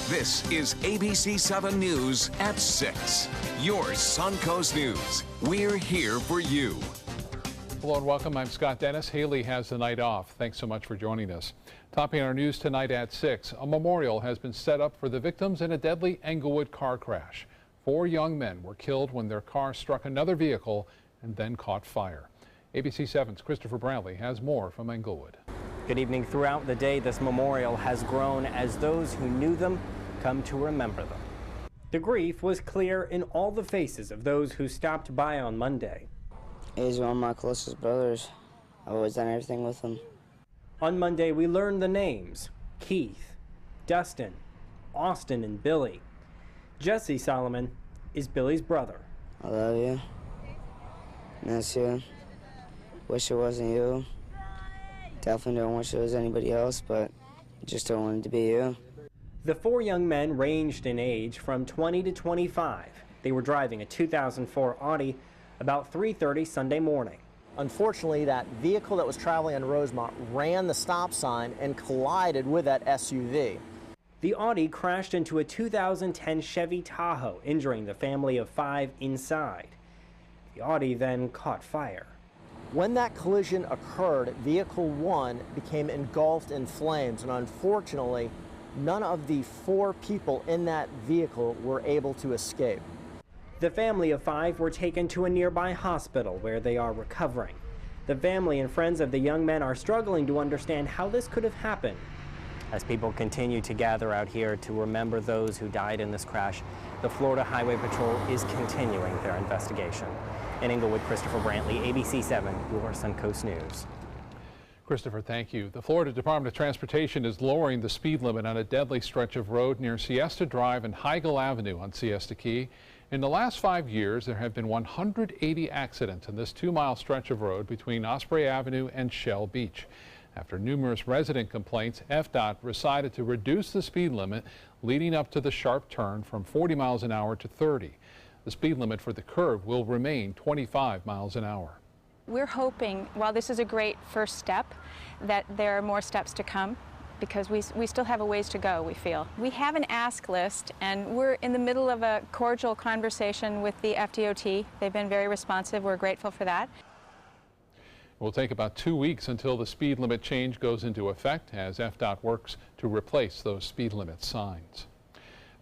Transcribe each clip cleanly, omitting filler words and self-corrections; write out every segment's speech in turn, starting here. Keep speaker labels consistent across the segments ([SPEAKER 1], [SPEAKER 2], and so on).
[SPEAKER 1] This is ABC7 News at 6. Your Suncoast News. We're here for you.
[SPEAKER 2] Hello and welcome. I'm Scott Dennis. Haley has the night off. Thanks so much for joining us. Topping our news tonight at 6, a memorial has been set up for the victims in a deadly Englewood car crash. 4 young men were killed when their car struck another vehicle and then caught fire. ABC7's Christopher Brantley has more from Englewood.
[SPEAKER 3] Good evening. Throughout the day, this memorial has grown as those who knew them come to remember them. The grief was clear in all the faces of those who stopped by on Monday.
[SPEAKER 4] He's one of my closest brothers. I've always done everything with him.
[SPEAKER 3] On Monday, we learned the names: Keith, Dustin, Austin, and Billy. Jesse Solomon is Billy's brother.
[SPEAKER 4] I love you. Miss you. Wish it wasn't you. Definitely don't wish it was anybody else, but just don't want it to be you.
[SPEAKER 3] The 4 young men ranged in age from 20 to 25. They were driving a 2004 Audi about 3:30 Sunday morning.
[SPEAKER 5] Unfortunately, that vehicle that was traveling on Rosemont ran the stop sign and collided with that SUV.
[SPEAKER 3] The Audi crashed into a 2010 Chevy Tahoe, injuring the family of 5 inside. The Audi then caught fire.
[SPEAKER 5] When that collision occurred, Vehicle 1 became engulfed in flames, and unfortunately, none of the 4 people in that vehicle were able to escape.
[SPEAKER 3] The family of 5 were taken to a nearby hospital where they are recovering. The family and friends of the young men are struggling to understand how this could have happened. As people continue to gather out here to remember those who died in this crash, the Florida Highway Patrol is continuing their investigation. In Englewood, Christopher Brantley, ABC7, your Suncoast News.
[SPEAKER 2] Christopher, thank you. The Florida Department of Transportation is lowering the speed limit on a deadly stretch of road near Siesta Drive and Heigl Avenue on Siesta Key. In the last 5 years, there have been 180 accidents in this 2-mile stretch of road between Osprey Avenue and Shell Beach. After numerous resident complaints, FDOT decided to reduce the speed limit leading up to the sharp turn from 40 miles an hour to 30. The speed limit for the curve will remain 25 miles an hour.
[SPEAKER 6] We're hoping, while this is a great first step, that there are more steps to come, because we still have a ways to go, we feel. We have an ask list, and we're in the middle of a cordial conversation with the FDOT. They've been very responsive. We're grateful for that.
[SPEAKER 2] It will take about 2 weeks until the speed limit change goes into effect as FDOT works to replace those speed limit signs.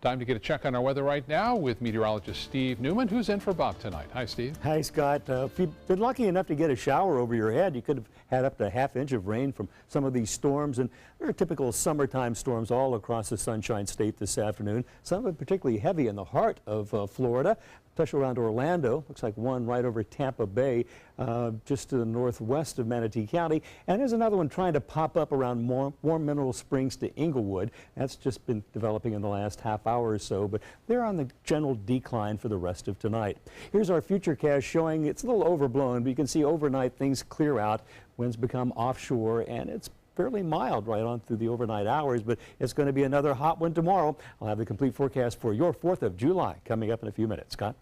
[SPEAKER 2] Time to get a check on our weather right now with meteorologist Steve Newman, who's in for Bob tonight. Hi, Steve.
[SPEAKER 7] Hi, Scott. If you've been lucky enough to get a shower over your head, you could have had up to a ½ inch of rain from some of these storms. And there are typical summertime storms all across the Sunshine State this afternoon. Some of it particularly heavy in the heart of Florida, especially around Orlando. Looks like one right over Tampa Bay, just to the northwest of Manatee County. And there's another one trying to pop up around Warm Mineral Springs to Englewood. That's just been developing in the last half hour or so, but they're on the general decline for the rest of tonight. Here's our futurecast showing it's a little overblown, but you can see overnight things clear out, winds become offshore, and it's fairly mild right on through the overnight hours, but it's going to be another hot one tomorrow. I'll have the complete forecast for your 4th of July coming up in a few minutes. Scott?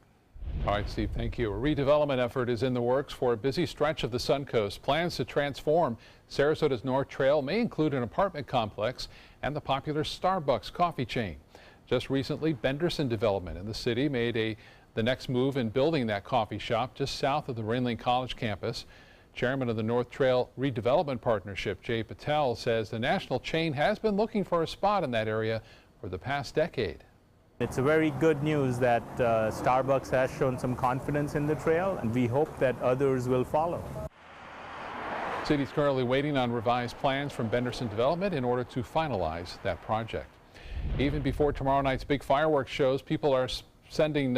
[SPEAKER 2] All right, Steve, thank you. A redevelopment effort is in the works for a busy stretch of the Suncoast. Plans to transform Sarasota's North Trail may include an apartment complex and the popular Starbucks coffee chain. Just recently, Benderson Development in the city made the next move in building that coffee shop just south of the Rainling College campus. Chairman of the North Trail Redevelopment Partnership, Jay Patel, says the national chain has been looking for a spot in that area for the past decade.
[SPEAKER 8] It's a very good news that Starbucks has shown some confidence in the trail, and we hope that others will follow.
[SPEAKER 2] City's currently waiting on revised plans from Benderson Development in order to finalize that project. Even before tomorrow night's big fireworks shows, people are sending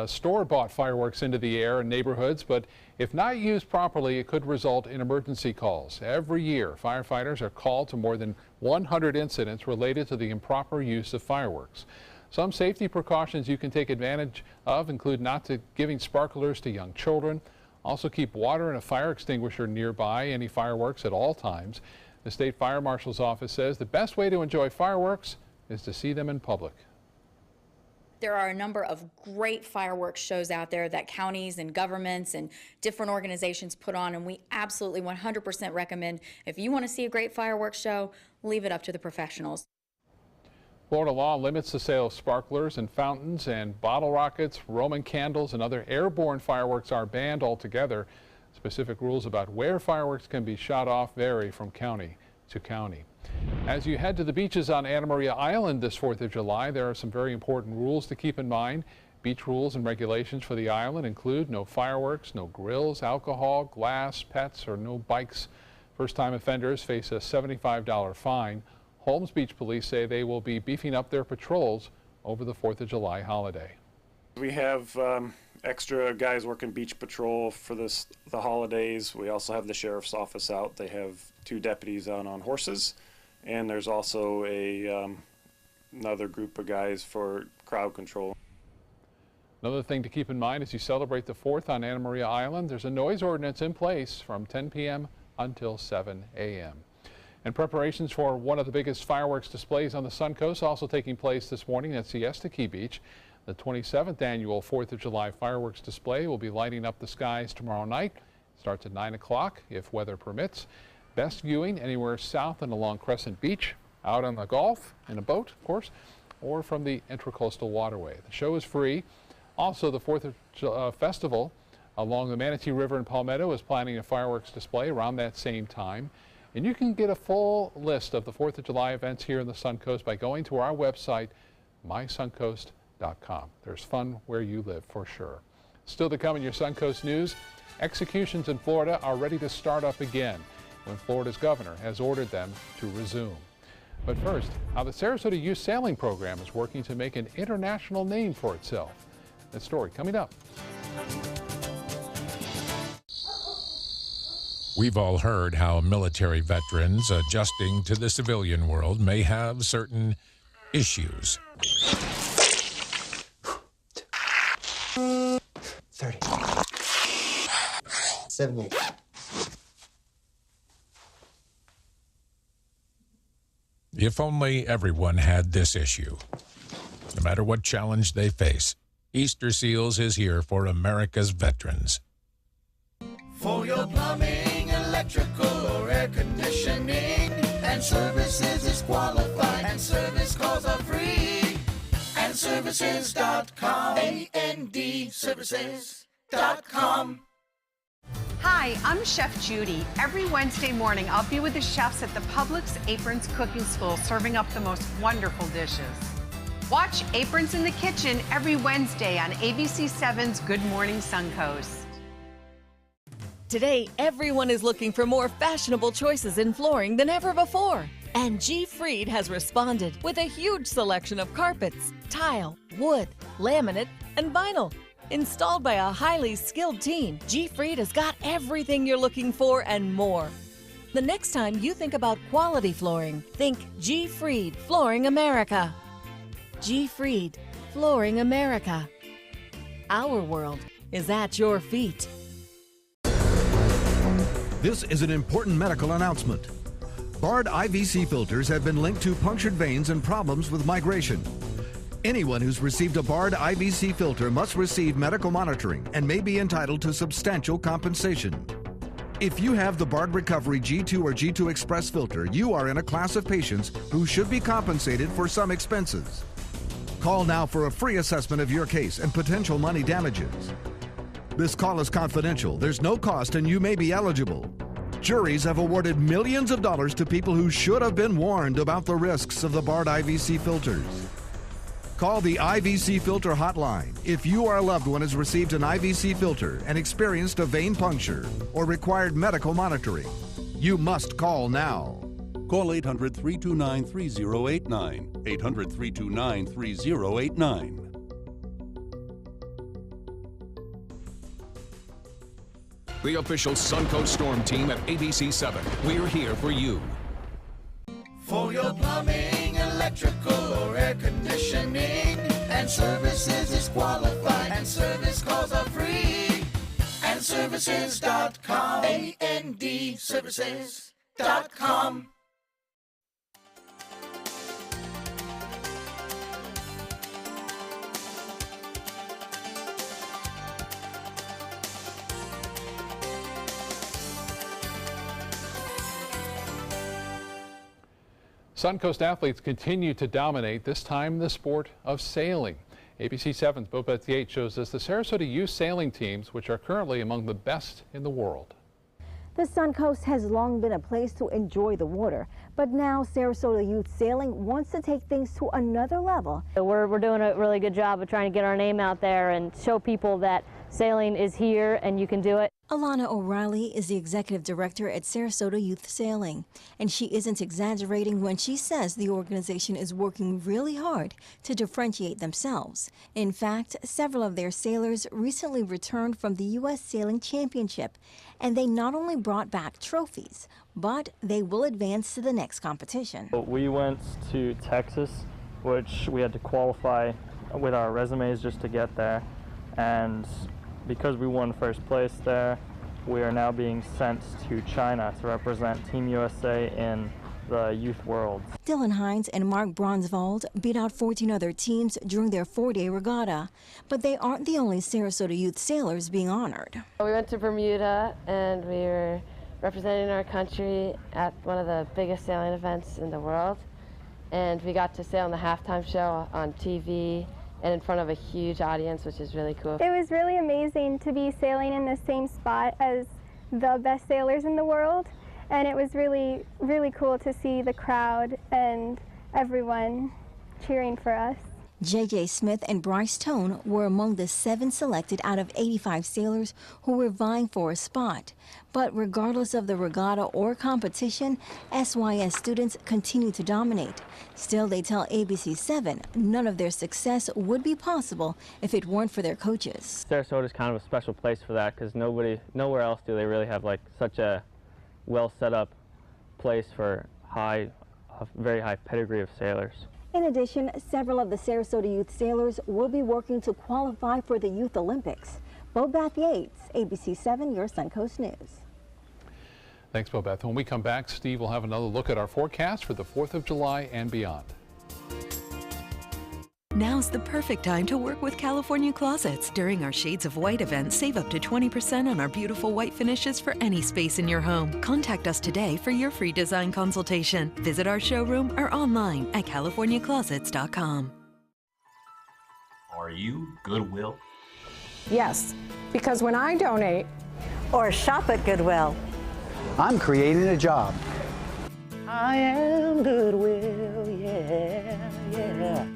[SPEAKER 2] store-bought fireworks into the air in neighborhoods, but if not used properly, it could result in emergency calls. Every year, firefighters are called to more than 100 incidents related to the improper use of fireworks. Some safety precautions you can take advantage of include not giving sparklers to young children. Also keep water and a fire extinguisher nearby any fireworks at all times. The State Fire Marshal's office says the best way to enjoy fireworks is to see them in public.
[SPEAKER 9] There are a number of great fireworks shows out there that counties and governments and different organizations put on, and we absolutely 100% recommend if you want to see a great fireworks show, leave it up to the professionals.
[SPEAKER 2] Florida law limits the sale of sparklers and fountains and bottle rockets, Roman candles, and other airborne fireworks are banned altogether. Specific rules about where fireworks can be shot off vary from county to county. As you head to the beaches on Anna Maria Island this 4th of July, there are some very important rules to keep in mind. Beach rules and regulations for the island include no fireworks, no grills, alcohol, glass, pets, or no bikes. First-time offenders face a $75 fine. Holmes Beach police say they will be beefing up their patrols over the 4th of July holiday.
[SPEAKER 10] We have extra guys working beach patrol for the holidays. We also have the sheriff's office out. They have 2 deputies out on horses, and there's also another group of guys for crowd control.
[SPEAKER 2] Another thing to keep in mind as you celebrate the 4th on Anna Maria Island, there's a noise ordinance in place from 10 p.m. until 7 a.m. And preparations for one of the biggest fireworks displays on the Suncoast also taking place this morning at Siesta Key Beach. The 27th annual 4th of July fireworks display will be lighting up the skies tomorrow night. It starts at 9 o'clock if weather permits. Best viewing anywhere south and along Crescent Beach, out on the Gulf in a boat, of course, or from the Intracoastal Waterway. The show is free. Also, the 4th of Festival along the Manatee River in Palmetto is planning a fireworks display around that same time. And you can get a full list of the 4th of July events here in the Suncoast by going to our website, mysuncoast.com. There's fun where you live for sure. Still to come in your Suncoast news, executions in Florida are ready to start up again when Florida's governor has ordered them to resume. But first, how the Sarasota Youth Sailing Program is working to make an international name for itself. That story coming up.
[SPEAKER 11] We've all heard how military veterans adjusting to the civilian world may have certain issues.
[SPEAKER 12] 30. 70.
[SPEAKER 11] If only everyone had this issue. No matter what challenge they face, Easter Seals is here for America's veterans.
[SPEAKER 13] For your plumbing, electrical, or air conditioning, and services is qualified, and service calls are free. And services.com, AND services.com.
[SPEAKER 14] Hi, I'm Chef Judy. Every Wednesday morning, I'll be with the chefs at the Publix Aprons Cooking School, serving up the most wonderful dishes. Watch Aprons in the Kitchen every Wednesday on ABC7's Good Morning Suncoast.
[SPEAKER 15] Today, everyone is looking for more fashionable choices in flooring than ever before. And G. Fried has responded with a huge selection of carpets, tile, wood, laminate, and vinyl. Installed by a highly skilled team, G. Fried has got everything you're looking for and more. The next time you think about quality flooring, think G. Fried Flooring America. G. Fried Flooring America. Our world is at your feet.
[SPEAKER 16] This is an important medical announcement. Bard IVC filters have been linked to punctured veins and problems with migration. Anyone who's received a Bard IVC filter must receive medical monitoring and may be entitled to substantial compensation. If you have the Bard Recovery G2 or G2 Express filter, you are in a class of patients who should be compensated for some expenses. Call now for a free assessment of your case and potential money damages. This call is confidential. There's no cost and you may be eligible. Juries have awarded millions of dollars to people who should have been warned about the risks of the Bard IVC filters. Call the IVC Filter Hotline if you or a loved one has received an IVC filter and experienced a vein puncture or required medical monitoring. You must call now.
[SPEAKER 17] Call 800-329-3089. 800-329-3089.
[SPEAKER 1] The official Suncoast Storm team at ABC7. We're here for you.
[SPEAKER 13] For your plumbing, electrical, or air conditioning, and services is qualified, and service calls are free. And services.com, AND services.com.
[SPEAKER 2] Suncoast athletes continue to dominate, this time the sport of sailing. ABC7's Bobeth Yates shows us the Sarasota youth sailing teams, which are currently among the best in the world.
[SPEAKER 12] The Suncoast has long been a place to enjoy the water, but now Sarasota Youth Sailing wants to take things to another level.
[SPEAKER 17] We're doing a really good job of trying to get our name out there and show people that sailing is here and you can do it.
[SPEAKER 12] Alana O'Reilly is the executive director at Sarasota Youth Sailing, and she isn't exaggerating when she says the organization is working really hard to differentiate themselves. In fact, several of their sailors recently returned from the U.S. Sailing Championship, and they not only brought back trophies, but they will advance to the next competition.
[SPEAKER 18] We went to Texas, which we had to qualify with our resumes just to get there, and because we won first place there, we are now being sent to China to represent Team USA in the youth world.
[SPEAKER 12] Dylan Hines and Mark Bronsvold beat out 14 other teams during their 4-day regatta, but they aren't the only Sarasota youth sailors being honored.
[SPEAKER 17] We went to Bermuda and we were representing our country at one of the biggest sailing events in the world, and we got to sail in the halftime show on TV and in front of a huge audience, which is really cool.
[SPEAKER 19] It was really amazing to be sailing in the same spot as the best sailors in the world, and it was really, really cool to see the crowd and everyone cheering for us.
[SPEAKER 12] J.J. Smith and Bryce Tone were among the 7 selected out of 85 sailors who were vying for a spot. But regardless of the regatta or competition, SYS students continue to dominate. Still, they tell ABC7 none of their success would be possible if it weren't for their coaches.
[SPEAKER 18] Sarasota is kind of a special place for that because nowhere else do they really have like such a well set up place for a very high pedigree of sailors.
[SPEAKER 12] In addition, several of the Sarasota youth sailors will be working to qualify for the Youth Olympics. Bobeth Yates, ABC7, your Suncoast News.
[SPEAKER 2] Thanks, Bobeth. When we come back, Steve will have another look at our forecast for the 4th of July and beyond.
[SPEAKER 20] Now's the perfect time to work with California Closets. During our Shades of White event, save up to 20% on our beautiful white finishes for any space in your home. Contact us today for your free design consultation. Visit our showroom or online at californiaclosets.com.
[SPEAKER 21] Are you Goodwill?
[SPEAKER 22] Yes, because when I donate or shop at Goodwill,
[SPEAKER 23] I'm creating a job.
[SPEAKER 22] I am Goodwill, yeah, yeah.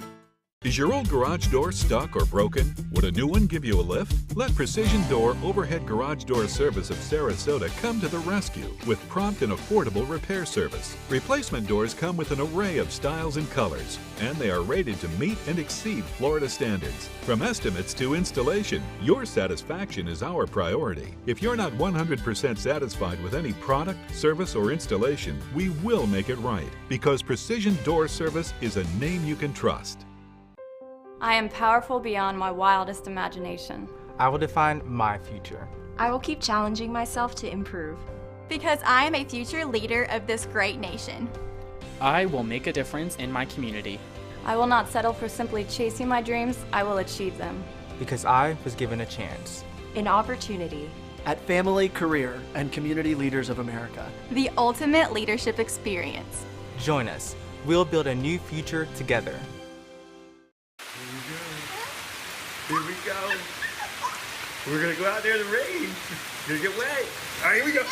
[SPEAKER 24] Is your old garage door stuck or broken? Would a new one give you a lift? Let Precision Door Overhead Garage Door Service of Sarasota come to the rescue with prompt and affordable repair service. Replacement doors come with an array of styles and colors, and they are rated to meet and exceed Florida standards. From estimates to installation, your satisfaction is our priority. If you're not 100% satisfied with any product, service, or installation, we will make it right, because Precision Door Service is a name you can trust.
[SPEAKER 25] I am powerful beyond my wildest imagination.
[SPEAKER 26] I will define my future.
[SPEAKER 27] I will keep challenging myself to improve.
[SPEAKER 28] Because I am a future leader of this great nation.
[SPEAKER 29] I will make a difference in my community.
[SPEAKER 25] I will not settle for simply chasing my dreams, I will achieve them.
[SPEAKER 26] Because I was given a chance.
[SPEAKER 27] An opportunity.
[SPEAKER 30] At Family, Career, and Community Leaders of America.
[SPEAKER 28] The ultimate leadership experience.
[SPEAKER 26] Join us. We'll build a new future together.
[SPEAKER 31] Here we go. We're gonna go out there in the rain. Gonna get wet. All right, here we go.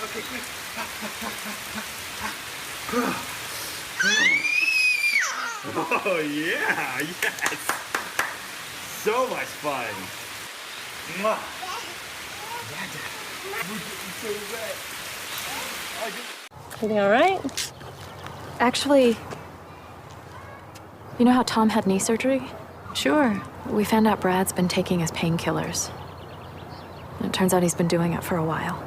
[SPEAKER 31] Okay, quick. Oh yeah, yes. So much fun. Mwah. We're getting so wet.
[SPEAKER 27] Feeling all right?
[SPEAKER 25] Actually, you know how Tom had knee surgery?
[SPEAKER 27] Sure.
[SPEAKER 25] We found out Brad's been taking his painkillers. And it turns out he's been doing it for a while.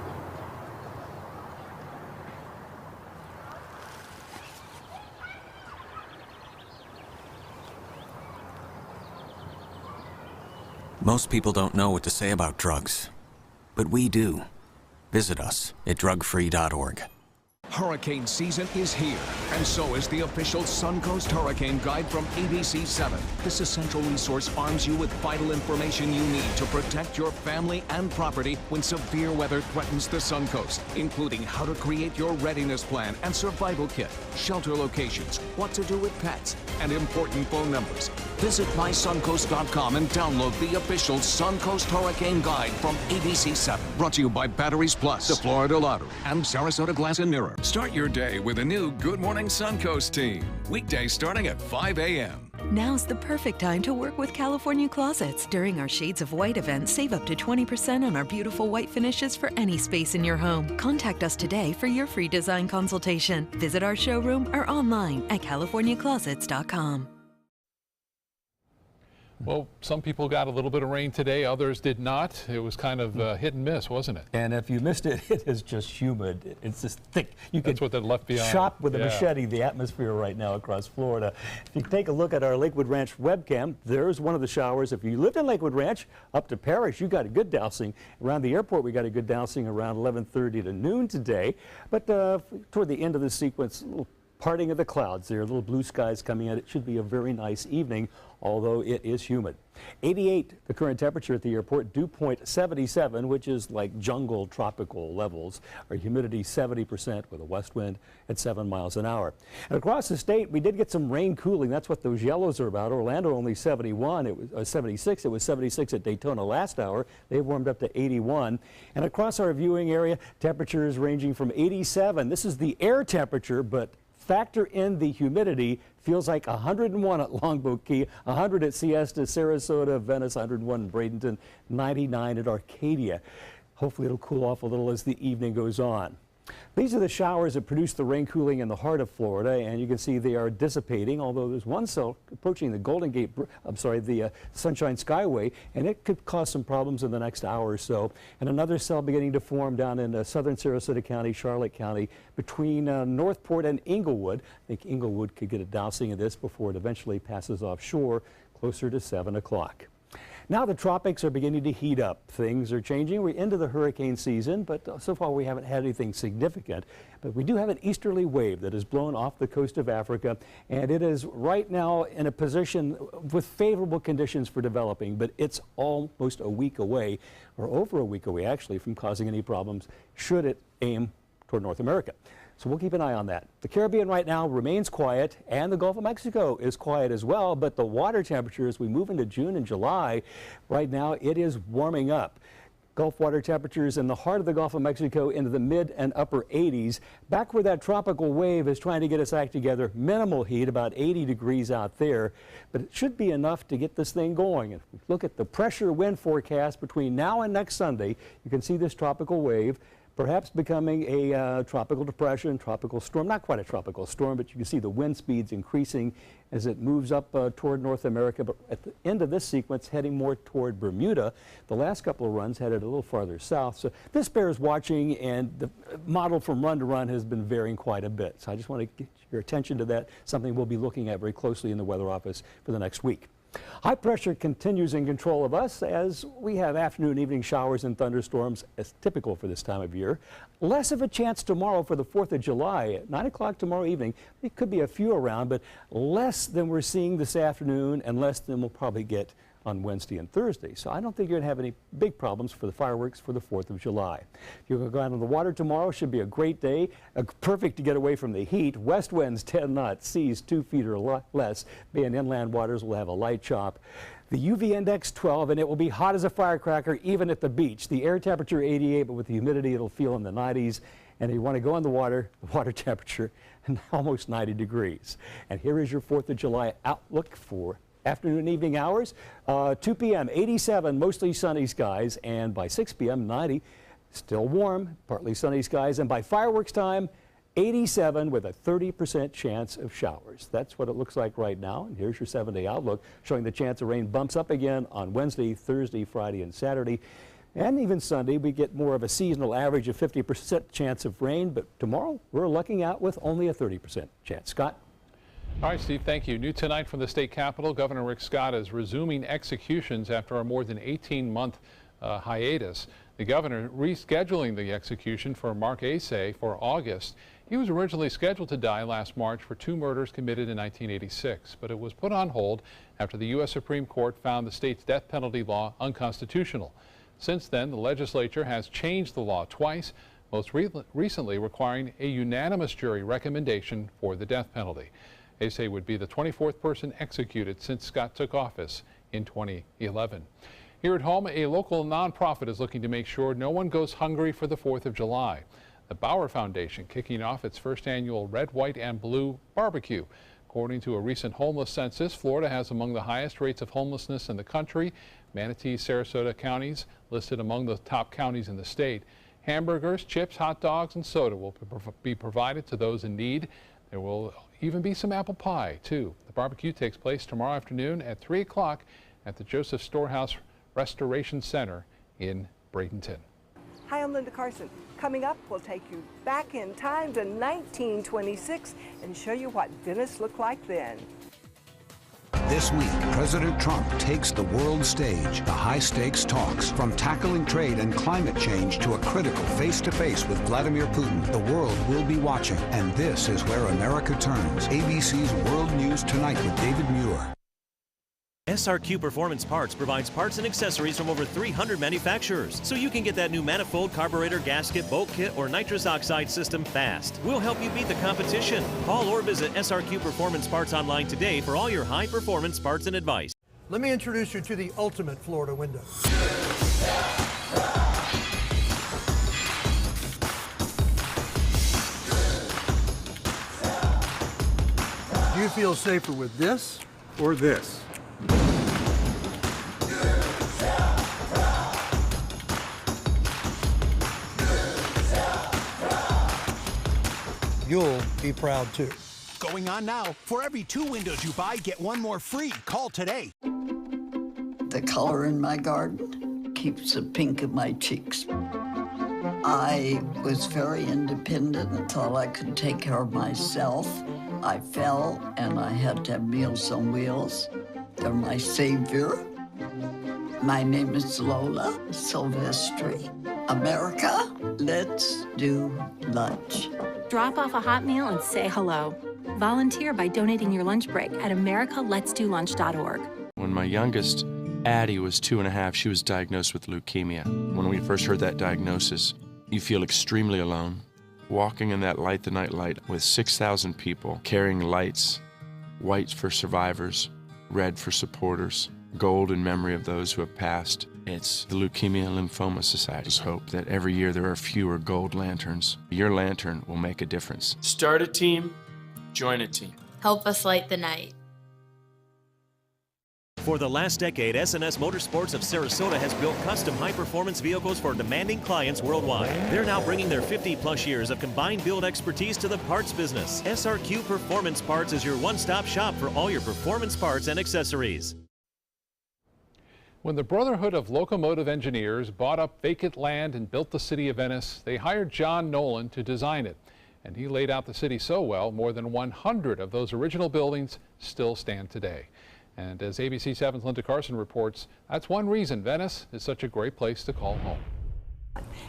[SPEAKER 32] Most people don't know what to say about drugs, but we do. Visit us at drugfree.org.
[SPEAKER 1] Hurricane season is here, and so is the official Suncoast Hurricane Guide from ABC7. This essential resource arms you with vital information you need to protect your family and property when severe weather threatens the Suncoast, including how to create your readiness plan and survival kit, shelter locations, what to do with pets, and important phone numbers. Visit mysuncoast.com and download the official Suncoast Hurricane Guide from ABC7. Brought to you by Batteries Plus, the Florida Lottery, and Sarasota Glass and Mirror. Start your day with a new Good Morning Suncoast team. Weekdays starting at 5 a.m.
[SPEAKER 20] Now's the perfect time to work with California Closets. During our Shades of White event, save up to 20% on our beautiful white finishes for any space in your home. Contact us today for your free design consultation. Visit our showroom or online at californiaclosets.com.
[SPEAKER 2] Well, some people got a little bit of rain today, others did not. It was kind of hit and miss, wasn't it?
[SPEAKER 3] And if you missed it, it is just humid. It's just thick.
[SPEAKER 2] That's what they left behind.
[SPEAKER 3] Chop with a machete the atmosphere right now across Florida. If you take a look at our Lakewood Ranch webcam, there's one of the showers. If you lived in Lakewood Ranch, up to Parrish, you got a good dousing. Around the airport, we got a good dousing around 11:30 to noon today. But toward the end of the sequence, a little parting of the clouds there, little blue skies coming in. It should be a very nice evening, although it is humid. 88, the current temperature at the airport, dew point 77, which is like jungle tropical levels. Our humidity 70% with a west wind at 7 miles an hour. And across the state, we did get some rain cooling. That's what those yellows are about. Orlando only 71, it was 76. It was 76 at Daytona last hour. They warmed up to 81. And across our viewing area, temperatures ranging from 87. This is the air temperature, but factor in the humidity, feels like 101 at Longboat Key, 100 at Siesta, Sarasota, Venice, 101 in Bradenton, 99 at Arcadia. Hopefully it'll cool off a little as the evening goes on. These are the showers that produce the rain cooling in the heart of Florida, and you can see they are dissipating, although there's one cell approaching the Golden Gate, the Sunshine Skyway, and it could cause some problems in the next hour or so. And another cell beginning to form down in southern Sarasota County, Charlotte County, between Northport and Inglewood. I think Inglewood could get a dousing of this before it eventually passes offshore closer to 7 o'clock. Now the tropics are beginning to heat up. Things are changing. We're into the hurricane season, but so far we haven't had anything significant. But we do have an easterly wave that has blown off the coast of Africa, and it is right now in a position with favorable conditions for developing, but it's almost a week away, or over a week away actually, from causing any problems should it aim toward North America. So we'll keep an eye on that. The Caribbean right now remains quiet, and the Gulf of Mexico is quiet as well, but the water temperature as we move into June and July, right now it is warming up. Gulf water temperatures in the heart of the Gulf of Mexico into the mid and upper 80s. Back where that tropical wave is trying to get us act together, minimal heat, about 80 degrees out there, but it should be enough to get this thing going. If we look at the pressure wind forecast between now and next Sunday, you can see this tropical wave perhaps becoming a tropical depression, tropical storm, not quite a tropical storm, but you can see the wind speeds increasing as it moves up toward North America. But at the end of this sequence, heading more toward Bermuda. The last couple of runs headed a little farther south. So this bears watching, and the model from run to run has been varying quite a bit. So I just want to get your attention to that, something we'll be looking at very closely in the Weather Office for the next week. High pressure continues in control of us as we have afternoon and evening showers and thunderstorms as typical for this time of year. Less of a chance tomorrow for the 4th of July. At 9 o'clock tomorrow evening, there could be a few around, but less than we're seeing this afternoon and less than we'll probably get on Wednesday and Thursday. So I don't think you're going to have any big problems for the fireworks for the 4th of July. If you're going to go out on the water tomorrow, should be a great day. Perfect to get away from the heat. West winds 10 knots, seas 2 feet or less. Bay and inland waters will have a light chop. The UV index 12, and it will be hot as a firecracker even at the beach. The air temperature 88, but with the humidity it'll feel in the 90s. And if you want to go in the water temperature almost 90 degrees. And here is your 4th of July outlook for afternoon and evening hours. 2 p.m. 87, mostly sunny skies, and by 6 p.m. 90, still warm, partly sunny skies, and by fireworks time 87 with a 30% chance of showers. That's what it looks like right now. And here's your 7-day outlook showing the chance of rain bumps up again on Wednesday, Thursday, Friday, and Saturday. And even Sunday, we get more of a seasonal average of 50% chance of rain, but tomorrow we're lucking out with only a 30% chance. Scott?
[SPEAKER 2] All right, Steve, thank you. New tonight from the state capitol, Governor Rick Scott is resuming executions after a more than 18-month hiatus. The governor rescheduling the execution for Mark Asay for August. He was originally scheduled to die last March for 2 murders committed in 1986, but it was put on hold after the U.S. Supreme Court found the state's death penalty law unconstitutional. Since then, the legislature has changed the law twice, most recently requiring a unanimous jury recommendation for the death penalty. Asay would be the 24th person executed since Scott took office in 2011. Here at home, a local nonprofit is looking to make sure no one goes hungry for the 4th of July. The Bauer Foundation kicking off its first annual Red, White, and Blue barbecue. According to a recent homeless census, Florida has among the highest rates of homelessness in the country. Manatee, Sarasota counties listed among the top counties in the state. Hamburgers, chips, hot dogs, and soda will be provided to those in need. There will even be some apple pie, too. The barbecue takes place tomorrow afternoon at 3 o'clock at the Joseph Storehouse Restoration Center in Bradenton.
[SPEAKER 4] Hi, I'm Linda Carson. Coming up, we'll take you back in time to 1926 and show you what Venice looked like then.
[SPEAKER 5] This week, President Trump takes the world stage. The high-stakes talks, from tackling trade and climate change to a critical face-to-face with Vladimir Putin. The world will be watching, and this is where America turns. ABC's World News Tonight with David Muir.
[SPEAKER 6] SRQ Performance Parts provides parts and accessories from over 300 manufacturers, so you can get that new manifold, carburetor, gasket, bolt kit, or nitrous oxide system fast. We'll help you beat the competition. Call or visit SRQ Performance Parts online today for all your high-performance parts and advice.
[SPEAKER 7] Let me introduce you to the ultimate Florida window. Do you feel safer with this or this? You'll be proud too.
[SPEAKER 8] Going on now. For every 2 windows you buy, get 1 more free. Call today.
[SPEAKER 9] The color in my garden keeps the pink in my cheeks. I was very independent and thought I could take care of myself. I fell and I had to have Meals on Wheels. They're my savior. My name is Lola Silvestri. America, let's do lunch.
[SPEAKER 10] Drop off a hot meal and say hello. Volunteer by donating your lunch break at americaletsdolunch.org.
[SPEAKER 11] When my youngest, Addie, was 2.5, she was diagnosed with leukemia. When we first heard that diagnosis, you feel extremely alone. Walking in that Light the Night light with 6,000 people carrying lights, white for survivors, red for supporters, gold in memory of those who have passed. It's the Leukemia and Lymphoma Society's hope that every year there are fewer gold lanterns. Your lantern will make a difference.
[SPEAKER 13] Start a team, join a team.
[SPEAKER 14] Help us light the night.
[SPEAKER 6] For the last decade, S&S Motorsports of Sarasota has built custom high-performance vehicles for demanding clients worldwide. They're now bringing their 50-plus years of combined build expertise to the parts business. SRQ Performance Parts is your one-stop shop for all your performance parts and accessories.
[SPEAKER 2] When the Brotherhood of Locomotive Engineers bought up vacant land and built the city of Venice, they hired John Nolan to design it. And he laid out the city so well, more than 100 of those original buildings still stand today. And as ABC7's Linda Carson reports, that's one reason Venice is such a great place to call home.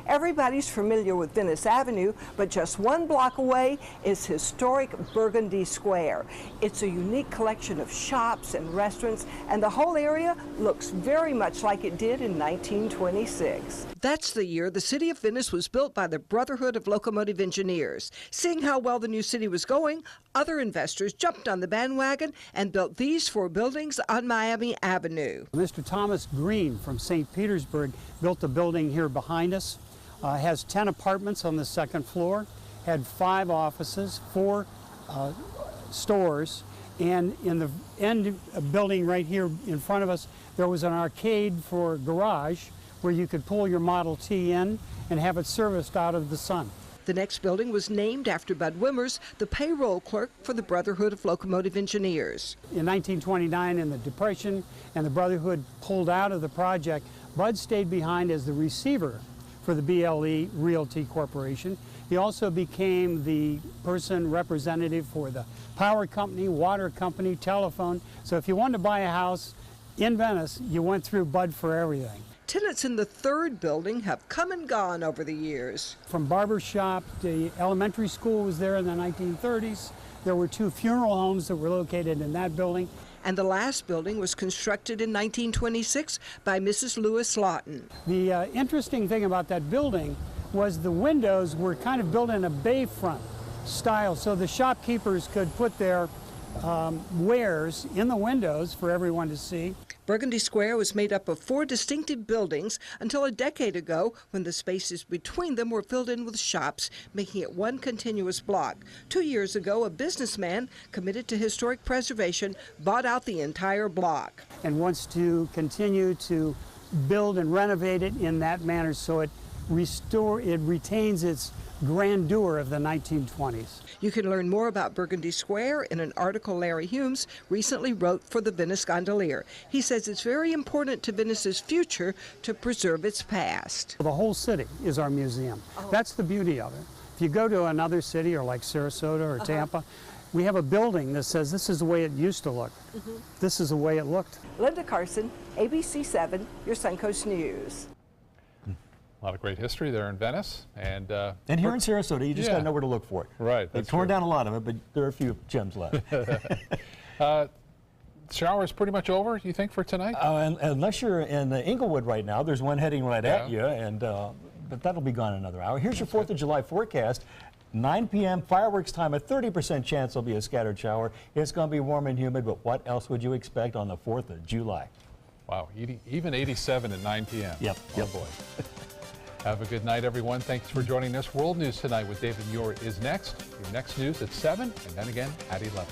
[SPEAKER 4] Everybody's familiar with Venice Avenue, but just 1 block away is historic Burgundy Square. It's a unique collection of shops and restaurants, and the whole area looks very much like it did in 1926. That's the year the city of Venice was built by the Brotherhood of Locomotive Engineers. Seeing how well the new city was going, other investors jumped on the bandwagon and built these 4 buildings on Miami Avenue.
[SPEAKER 23] Mr. Thomas Green from St. Petersburg built a building here behind us. Has 10 apartments on the 2nd floor, had 5 offices, 4 stores, and in the end building right here in front of us, there was an arcade for garage where you could pull your Model T in and have it serviced out of the sun.
[SPEAKER 4] The next building was named after Bud Wimmers, the payroll clerk for the Brotherhood of Locomotive Engineers.
[SPEAKER 23] In 1929, in the Depression, and the Brotherhood pulled out of the project, Bud stayed behind as the receiver for the BLE Realty Corporation. He also became the person representative for the power company, water company, telephone. So if you wanted to buy a house in Venice, you went through Bud for everything.
[SPEAKER 4] Tenants in the third building have come and gone over the years.
[SPEAKER 23] From barber shop, the elementary school was there in the 1930s. There were 2 funeral homes that were located in that building.
[SPEAKER 4] And the last building was constructed in 1926 by Mrs. Lewis Lawton.
[SPEAKER 23] The interesting thing about that building was the windows were kind of built in a bayfront style, so the shopkeepers could put their wares in the windows for everyone to see.
[SPEAKER 4] Burgundy Square was made up of 4 distinctive buildings until a decade ago, when the spaces between them were filled in with shops, making it one continuous block. 2 years ago, a businessman committed to historic preservation bought out the entire block.
[SPEAKER 23] And wants to continue to build and renovate it in that manner so it retains its grandeur of the 1920s.
[SPEAKER 4] You can learn more about Burgundy Square in an article Larry Humes recently wrote for the Venice Gondolier. He says it's very important to Venice's future to preserve its past.
[SPEAKER 23] The whole city is our museum. That's the beauty of it. If you go to another city, or like Sarasota or Tampa, we have a building that says this is the way it used to look. This is the way it looked.
[SPEAKER 4] Linda Carson, ABC7, your Suncoast News.
[SPEAKER 2] A lot of great history there in Venice. And
[SPEAKER 3] here in Sarasota, you just got to know where to look for it.
[SPEAKER 2] Right.
[SPEAKER 3] They've torn down a lot of it, but there are a few gems left.
[SPEAKER 2] Shower is pretty much over, you think, for tonight?
[SPEAKER 3] Unless you're in Inglewood right now, there's one heading right at you, and but that'll be gone in another hour. Here's your 4th of July forecast. 9 p.m. fireworks time, a 30% chance there'll be a scattered shower. It's going to be warm and humid, but what else would you expect on the 4th of July?
[SPEAKER 2] Wow, even 87 at 9 p.m.
[SPEAKER 3] Yep.
[SPEAKER 2] Oh, boy. Have a good night, everyone. Thanks for joining us. World News Tonight with David Muir is next. Your next news at 7, and then again at 11.